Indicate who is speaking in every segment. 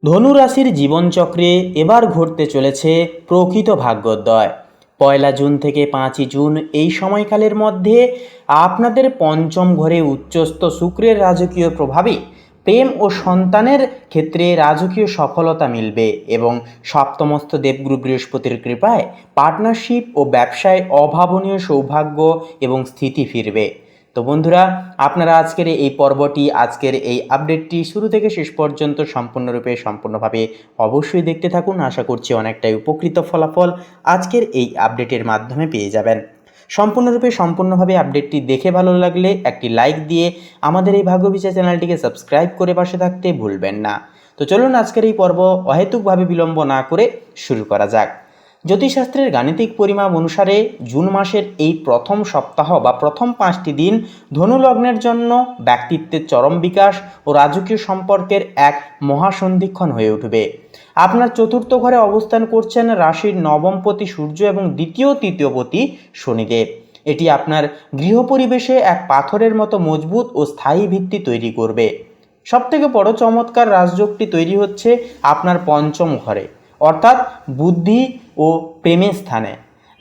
Speaker 1: ধনু রাশির জীবনচক্রে এবার ঘটতে চলেছে প্রকৃত ভাগ্যোদয়। 1 জুন থেকে 5 জুন এই সময়কালের মধ্যে আপনাদের পঞ্চম ঘরে উচ্চস্থ শুক্রের রাজকীয় প্রভাবে প্রেম ও সন্তানের ক্ষেত্রে রাজকীয় সফলতা মিলবে এবং সপ্তমস্থ দেবগুরু বৃহস্পতির কৃপায় পার্টনারশিপ ও ব্যবসায় অভাবনীয় সৌভাগ্য এবং স্থিতি ফিরবে। তো বন্ধুরা, আপনারা আজকের এই আপডেটটি শুরু থেকে শেষ পর্যন্ত সম্পূর্ণভাবে অবশ্যই দেখতে থাকুন। আশা করছি অনেকটাই উপকৃত ফলাফল আজকের এই আপডেটের মাধ্যমে পেয়ে যাবেন। সম্পূর্ণভাবে আপডেটটি দেখে ভালো লাগলে একটি লাইক দিয়ে আমাদের এই ভাগ্যবিচার চ্যানেলটিকে সাবস্ক্রাইব করে পাশে থাকতে ভুলবেন না। তো চলুন আজকের এই পর্ব অহেতুকভাবে বিলম্ব না করে শুরু করা যাক। জ্যোতিষশাস্ত্রের গাণিতিক পরিমাপ অনুসারে জুন মাসের এই প্রথম সপ্তাহ বা প্রথম 5টি দিন ধনু লগ্নের জন্য ব্যক্তিত্বের চরম বিকাশ ও রাজকীয় সম্পর্কের এক মহাসন্ধিক্ষণ হয়ে উঠবে। আপনার চতুর্থ ঘরে অবস্থান করছেন রাশির নবমপতি সূর্য এবং তৃতীয়পতি শনিদেব। এটি আপনার গৃহ পরিবেশে এক পাথরের মতো মজবুত ও স্থায়ী ভিত্তি তৈরি করবে। সবথেকে বড় চমৎকার রাজযোগটি তৈরি হচ্ছে আপনার পঞ্চম ঘরে, অর্থাৎ বুদ্ধি ও প্রেমের স্থানে,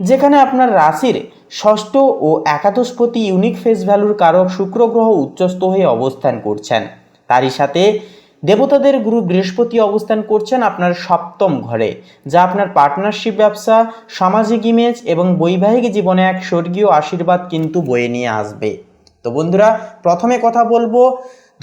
Speaker 1: যেখানে আপনার রাশির ষষ্ঠ ও একাদশপতি ইউনিক ফেস ভ্যালুর কারক শুক্র গ্রহ উচ্চস্থ হয়ে অবস্থান করছেন। তারই সাথে দেবতাদের গুরু বৃহস্পতি অবস্থান করছেন আপনার সপ্তম ঘরে, যা আপনার পার্টনারশিপ, ব্যবসা, সামাজিক ইমেজ এবং বৈবাহিক জীবনে এক স্বর্গীয় আশীর্বাদ কিন্তু বয়ে নিয়ে আসবে। তো বন্ধুরা, প্রথমে কথা বলবো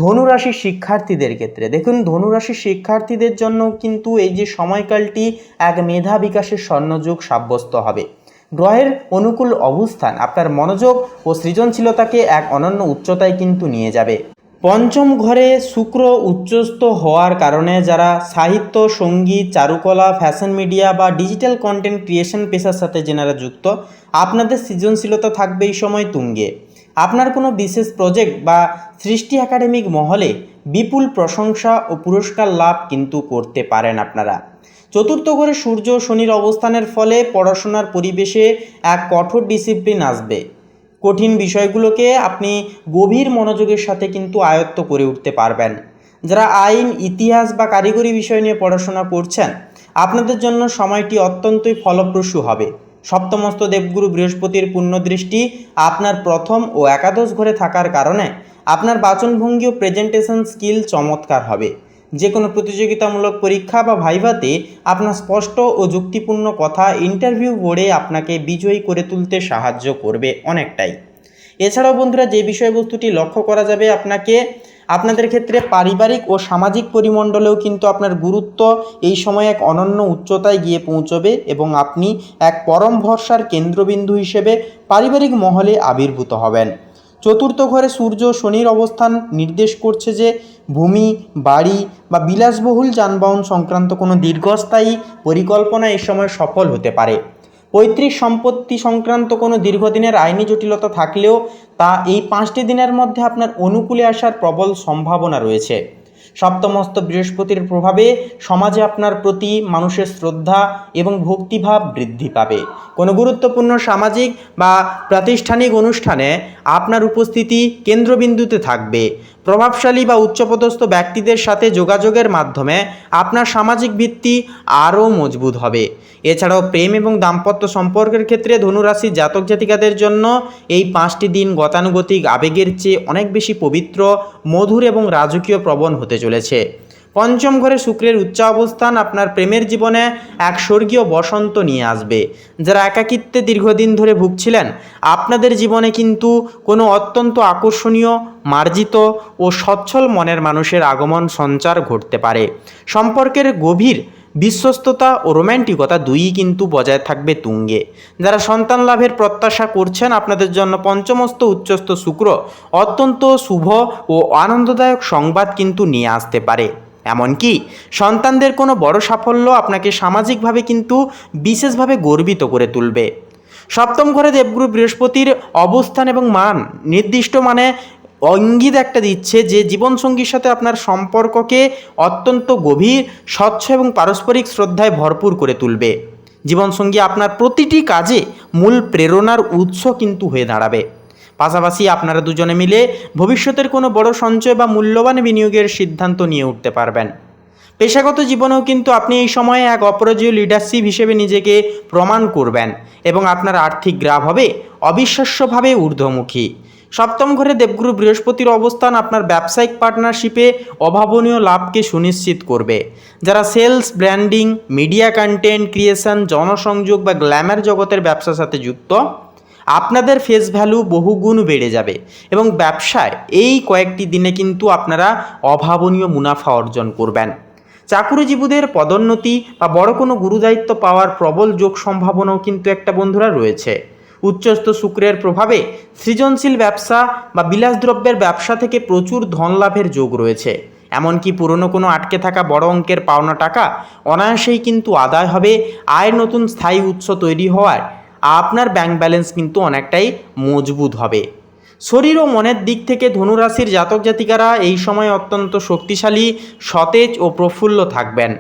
Speaker 1: ধনুরাশির শিক্ষার্থীদের ক্ষেত্রে। দেখুন, ধনুরাশির শিক্ষার্থীদের জন্য কিন্তু এই যে সময়কালটি এক মেধা বিকাশের স্বর্ণযুগ সাব্যস্ত হবে। গ্রহের অনুকূল অবস্থান আপনার মনোযোগ ও সৃজনশীলতাকে এক অনন্য উচ্চতায় কিন্তু নিয়ে যাবে। পঞ্চম ঘরে শুক্র উচ্চস্থ হওয়ার কারণে যারা সাহিত্য, সঙ্গীত, চারুকলা, ফ্যাশন মিডিয়া বা ডিজিটাল কন্টেন্ট ক্রিয়েশন পেশার সাথে যেনারা যুক্ত, আপনাদের সৃজনশীলতা থাকবে এই সময় তুঙ্গে। আপনার কোনো বিশেষ প্রজেক্ট বা সৃষ্টি একাডেমিক মহলে বিপুল প্রশংসা ও পুরস্কার লাভ কিন্তু করতে পারেন আপনারা। চতুর্থ ঘরে সূর্য শনির অবস্থানের ফলে পড়াশোনার পরিবেশে এক কঠোর ডিসিপ্লিন আসবে। কঠিন বিষয়গুলোকে আপনি গভীর মনোযোগের সাথে কিন্তু আয়ত্ত করে উঠতে পারবেন। যারা আইন, ইতিহাস বা কারিগরি বিষয় নিয়ে পড়াশোনা করছেন, আপনাদের জন্য সময়টি অত্যন্তই ফলপ্রসূ হবে। সপ্তমস্ত দেবগুরু বৃহস্পতির পুণ্যদৃষ্টি আপনার প্রথম ও একাদশ ঘরে থাকার কারণে আপনার বাচনভঙ্গি ও প্রেজেন্টেশন স্কিল চমৎকার হবে। যে কোনো প্রতিযোগিতামূলক পরীক্ষা বা ভাইভাতে আপনার স্পষ্ট ও যুক্তিপূর্ণ কথা ইন্টারভিউ বোর্ডে আপনাকে বিজয়ী করে তুলতে সাহায্য করবে অনেকটাই। এছাড়াও বন্ধুরা, যে বিষয়বস্তুটি লক্ষ্য করা যাবে আপনাদের ক্ষেত্রে পারিবারিক ও সামাজিক পরিমণ্ডলেও কিন্তু আপনার গুরুত্ব এই সময় এক অনন্য উচ্চতায় গিয়ে পৌঁছবে এবং আপনি এক পরম ভরসার কেন্দ্রবিন্দু হিসেবে পারিবারিক মহলে আবির্ভূত হবেন। চতুর্থ ঘরে সূর্য শনির অবস্থান নির্দেশ করছে যে ভূমি, বাড়ি বা বিলাসবহুল যানবাহন সংক্রান্ত কোনো দীর্ঘস্থায়ী পরিকল্পনা এই সময় সফল হতে পারে। পৈতৃক সম্পত্তি সংক্রান্ত কোনো দীর্ঘদিনের আইনি জটিলতা থাকলেও তা এই 5টি দিনের মধ্যে আপনার অনুকূলে আসার প্রবল সম্ভাবনা রয়েছে। সপ্তমস্ত বৃহস্পতির প্রভাবে সমাজে আপনার প্রতি মানুষের শ্রদ্ধা এবং ভক্তিভাব বৃদ্ধি পাবে। কোনো গুরুত্বপূর্ণ সামাজিক বা প্রাতিষ্ঠানিক অনুষ্ঠানে আপনার উপস্থিতি কেন্দ্রবিন্দুতে থাকবে। প্রভাবশালী বা উচ্চপদস্থ ব্যক্তিদের সাথে যোগাযোগের মাধ্যমে আপনার সামাজিক ভিত্তি আরও মজবুত হবে। এছাড়াও প্রেম এবং দাম্পত্য সম্পর্কের ক্ষেত্রে ধনুরাশির জাতক জাতিকাদের জন্য এই 5টি দিন গতানুগতিক আবেগের চেয়ে অনেক বেশি পবিত্র, মধুর এবং রাজকীয় প্রবণ হতে চলেছে। পঞ্চম ঘরে শুক্রের উচ্চ অবস্থান আপনার প্রেমের জীবনে এক স্বর্গীয় বসন্ত নিয়ে আসবে। যারা একাকিত্বে দীর্ঘদিন ধরে ভুগছিলেন, আপনাদের জীবনে কিন্তু কোনো অত্যন্ত আকর্ষণীয়, মার্জিত ও সচ্ছল মনের মানুষের আগমন সঞ্চার ঘটতে পারে। সম্পর্কের গভীর বিশ্বস্ততা ও রোম্যান্টিকতা দুইই কিন্তু বজায় থাকবে তুঙ্গে। যারা সন্তান লাভের প্রত্যাশা করছেন, আপনাদের জন্য পঞ্চমস্ত উচ্চস্থ শুক্র অত্যন্ত শুভ ও আনন্দদায়ক সংবাদ কিন্তু নিয়ে আসতে পারে। এমনকি সন্তানদের কোনো বড় সাফল্য আপনাকে সামাজিকভাবে কিন্তু বিশেষভাবে গর্বিত করে তুলবে। সপ্তম ঘরে দেবগুরু বৃহস্পতির অবস্থান এবং মান নির্দিষ্ট ইঙ্গিত একটা দিচ্ছে যে জীবনসঙ্গীর সাথে আপনার সম্পর্ককে অত্যন্ত গভীর, স্বচ্ছ এবং পারস্পরিক শ্রদ্ধায় ভরপুর করে তুলবে। জীবনসঙ্গী আপনার প্রতিটি কাজে মূল প্রেরণার উৎস কিন্তু হয়ে দাঁড়াবে। পাশাপাশি আপনারা দুজনে মিলে ভবিষ্যতের কোনো বড় সঞ্চয় বা মূল্যবান বিনিয়োগের সিদ্ধান্ত নিয়ে উঠতে পারবেন। পেশাগত জীবনেও কিন্তু আপনি এই সময়ে এক অপরাজেয় লিডারশিপ হিসেবে নিজেকে প্রমাণ করবেন এবং আপনার আর্থিক গ্রাফ হবে অবিশ্বাস্যভাবে ঊর্ধ্বমুখী। সপ্তম ঘরে দেবগুরু বৃহস্পতির অবস্থান আপনার ব্যবসায়িক পার্টনারশিপে অভাবনীয় লাভকে সুনিশ্চিত করবে। যারা sales, branding, media content creation, জনসংযোগ বা গ্ল্যামার জগতের ব্যবসার সাথে যুক্ত, আপনাদের ফেস ভ্যালু বহুগুণ বেড়ে যাবে এবং ব্যবসায় এই কয়েকটি দিনে কিন্তু আপনারা অভাবনীয় মুনাফা অর্জন করবেন। চাকুরিজীবীদের পদোন্নতি বা বড় কোনো গুরুদায়িত্ব পাওয়ার প্রবল যোগ সম্ভাবনাও কিন্তু একটা বন্ধুরা রয়েছে। উচ্চস্থ শুক্রের প্রভাবে সৃজনশীল ব্যবসা বা বিলাসদ্রব্যের ব্যবসা থেকে প্রচুর ধন লাভের যোগ রয়েছে। এমনকি পুরনো কোনো আটকে থাকা বড় অঙ্কের পাওনা টাকা অনায়াসেই কিন্তু আদায় হবে। আয়ের নতুন স্থায়ী উৎস তৈরি হওয়ার আপনার ব্যাংক ব্যালেন্স কিন্তু অনেকটাই মজবুত হবে। শরীর ও মনের দিক থেকে ধনুরাশির জাতক জাতিকারা এই সময় অত্যন্ত শক্তিশালী, সতেজ ও প্রফুল্ল থাকবেন।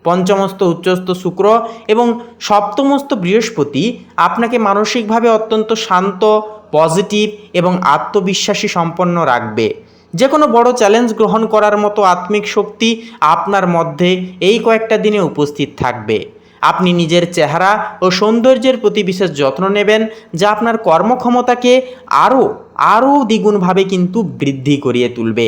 Speaker 1: পঞ্চমস্ত উচ্চস্থ শুক্র এবং সপ্তমস্ত বৃহস্পতি আপনাকে মানসিকভাবে অত্যন্ত শান্ত, পজিটিভ এবং আত্মবিশ্বাসী সম্পন্ন রাখবে। যে কোনো বড় চ্যালেঞ্জ গ্রহণ করার মতো আত্মিক শক্তি আপনার মধ্যে এই কয়েকটা দিনে উপস্থিত থাকবে। আপনি নিজের চেহারা ও সৌন্দর্যের প্রতি বিশেষ যত্ন নেবেন, যা আপনার কর্মক্ষমতাকে আরও দ্বিগুণভাবে কিন্তু বৃদ্ধি করিয়ে তুলবে।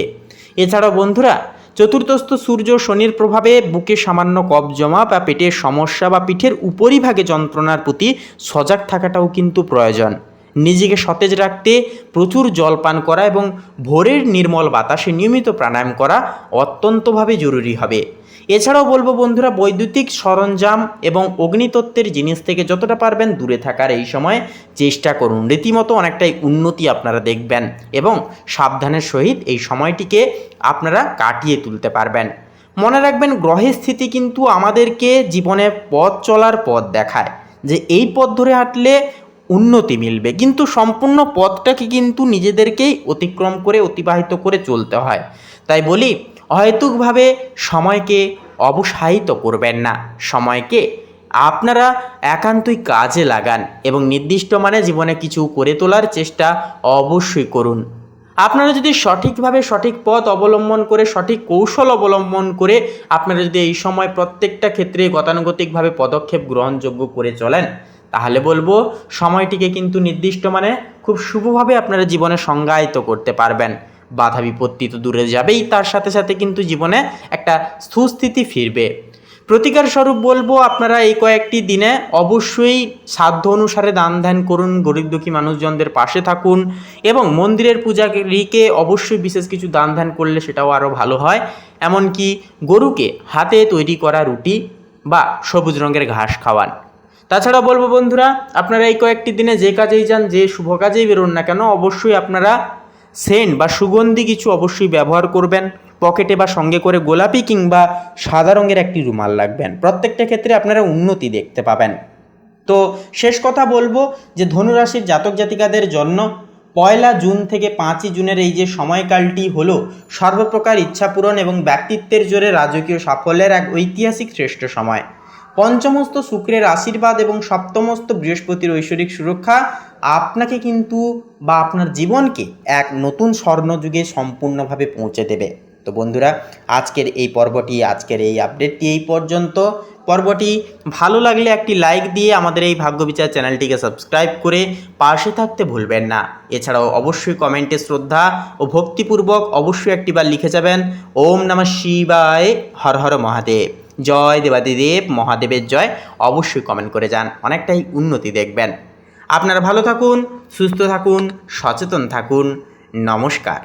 Speaker 1: এছাড়াও বন্ধুরা, চতুর্থস্থ সূর্য শনির প্রভাবে বুকে সামান্য কফ জমা বা পেটের সমস্যা বা পিঠের উপরিভাগে যন্ত্রণার প্রতি সজাগ থাকাটাও কিন্তু প্রয়োজন। নিজেকে সতেজ রাখতে প্রচুর জল পান করা এবং ভোরের নির্মল বাতাসে নিয়মিত প্রাণায়াম করা অত্যন্তভাবে জরুরি হবে। এছাড়াও বলবো বন্ধুরা, বৈদ্যুতিক সরঞ্জাম এবং অগ্নিতত্ত্বের জিনিস থেকে যতটা পারবেন দূরে থাকার এই সময় চেষ্টা করুন। রীতিমতো অনেকটাই উন্নতি আপনারা দেখবেন এবং সাবধানের সহিত এই সময়টিকে আপনারা কাটিয়ে তুলতে পারবেন। মনে রাখবেন, গ্রহের স্থিতি কিন্তু আমাদেরকে জীবনে পথ চলার পথ দেখায়, যে এই পথ ধরে হাঁটলে উন্নতি মিলবে, কিন্তু সম্পূর্ণ পথটাকে কিন্তু নিজেদেরকেই অতিক্রম করে অতিবাহিত করে চলতে হয়। তাই বলি, অহেতুকভাবে সময়কে অবসাহিত করবেন না। সময়কে আপনারা একান্তই কাজে লাগান এবং নির্দিষ্ট মানে জীবনে কিছু করে তোলার চেষ্টা অবশ্যই করুন। আপনারা যদি সঠিকভাবে সঠিক পথ অবলম্বন করে, সঠিক কৌশল অবলম্বন করে আপনারা যদি এই সময় প্রত্যেকটা ক্ষেত্রে গতানুগতিকভাবে পদক্ষেপ গ্রহণযোগ্য করে চলেন, তাহলে বলবো সময়টিকে কিন্তু নির্দিষ্ট মানে খুব শুভভাবে আপনারা জীবনে সংজ্ঞায়িত করতে পারবেন। বাধা বিপত্তি তো দূরে যাবেই, তার সাথে সাথে কিন্তু জীবনে একটা সুস্থিতি ফিরবে। প্রতিকার স্বরূপ বলবো, আপনারা এই কয়েকটি দিনে অবশ্যই সাধ্য অনুসারে দান ধ্যান করুন, গরিব দুঃখী মানুষজনদের পাশে থাকুন এবং মন্দিরের পূজারীকে অবশ্যই বিশেষ কিছু দান ধ্যান করলে সেটাও আরও ভালো হয়। এমনকি গরুকে হাতে তৈরি করা রুটি বা সবুজ রঙের ঘাস খাওয়ান। তাছাড়া বলবো বন্ধুরা, আপনারা এই কয়েকটি দিনে যে কাজেই যান, যে শুভ কাজেই বেরোন না কেন, অবশ্যই আপনারা সেন্ট বা সুগন্ধি কিছু অবশ্যই ব্যবহার করবেন। পকেটে বা সঙ্গে করে গোলাপি কিংবা সাদা রঙের একটি রুমাল রাখবেন। প্রত্যেকটা ক্ষেত্রে আপনারা উন্নতি দেখতে পাবেন। তো শেষ কথা বলবো যে ধনুরাশির জাতক জাতিকাদের জন্য 1 জুন থেকে 5 জুনের এই যে সময়কালটি হলো সর্বপ্রকার ইচ্ছা পূরণ এবং ব্যক্তিত্বের জোরে রাজকীয় সাফল্যের এক ঐতিহাসিক শ্রেষ্ঠ সময়। পঞ্চমস্ত শুক্রের আশীর্বাদ এবং সপ্তমস্ত বৃহস্পতির ঐশ্বরিক সুরক্ষা আপনাকে কিন্তু বা আপনার জীবনকে এক নতুন স্বর্ণযুগে সম্পূর্ণভাবে পৌঁছে দেবে। তো বন্ধুরা, আজকের এই পর্বটি, আজকের এই আপডেটটি এই পর্যন্ত। পর্বটি ভালো লাগলে একটি লাইক দিয়ে আমাদের এই ভাগ্যবিচার চ্যানেলটিকে সাবস্ক্রাইব করে পাশে থাকতে ভুলবেন না। এছাড়াও অবশ্যই কমেন্টে শ্রদ্ধা ও ভক্তিপূর্বক অবশ্যই একটিবার লিখে যাবেন, ওম নমঃ শিবায়, হর হর মহাদেব, জয় দেবাদিদেব মহাদেবের জয়। অবশ্যই কমেন্ট করে যান, অনেকটাই উন্নতি দেখবেন। আপনারা ভালো থাকুন, সুস্থ থাকুন, সচেতন থাকুন। নমস্কার।